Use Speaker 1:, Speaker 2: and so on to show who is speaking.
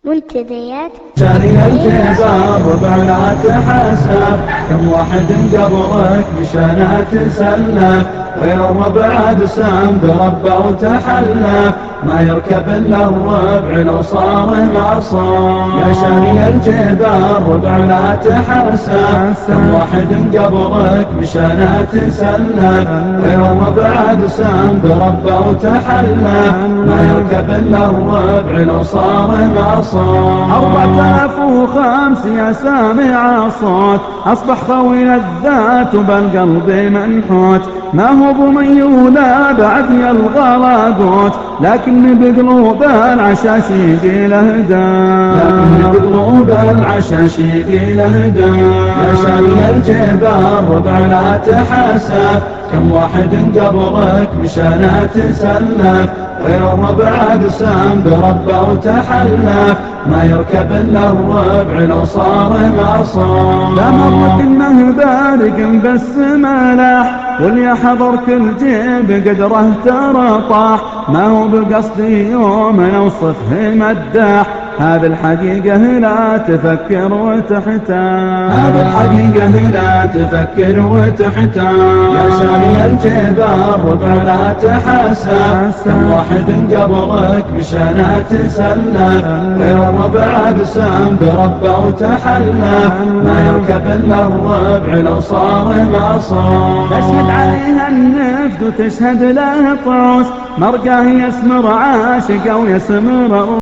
Speaker 1: منتديات
Speaker 2: شاري الجبار ربع لا تحسب، كم واحد قبرك مشان تسلف، ويوم بعد سام بربه وتحلف، ما يركب الا الربع لو صار معصوم. يا شاري الجبار ربع لا تحسب، كم واحد قبرك مشان تسلف، ويوم بعد سام بربه وتحلف، ما يركب الا الربع لو صار معصوم.
Speaker 3: 4005 يا سامع صوت، أصبح خوي الذات وبالقلب منحوت، ما هو بميولة بعد يلغى قوت، لكن بقلوب العشاشيق له دام،
Speaker 2: لكن بقلوب العشاشيق له دام. يا شاري الجبار ربع لا تحسب، كم واحد قبرك مشان تسلف، ويوم بعد سام بربه وتحلف، ما يركب الا الربع لو صار معصوم.
Speaker 3: لا مرة انه بارق بس ملاح، واللي يحضر كل جيب قدره ترى طاح، ما هو بقصدي يوم نوصفه مداح، هذه الحقيقة لا تفكر وتحتاج،
Speaker 2: هذه الحقيقة لا تفكر وتحتاج. يا شاري الجبار ربع لا تحسب، كم واحد قبرك مشان تسلف، ويوم بعد سام بربه وتحلف، ما يركب الا الربع لو صار معصوم.
Speaker 3: تشهد عليها النفد وتشهد له طعوس، مرقاه يسمر عاشق او يسمر